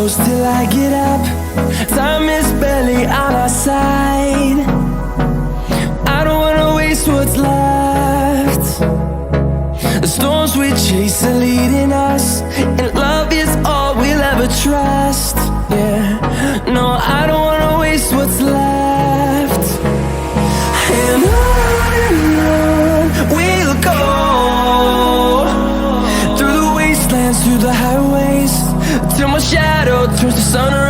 close till I get up. Time is barely on our side. I don't wanna waste what's left. The storms we chase are leading us, and love is all we'll ever trust. Yeah, no, I don't wanna waste what's left. And on we'll go, through the wastelands, through the highways, till my shadow turns to sun rays.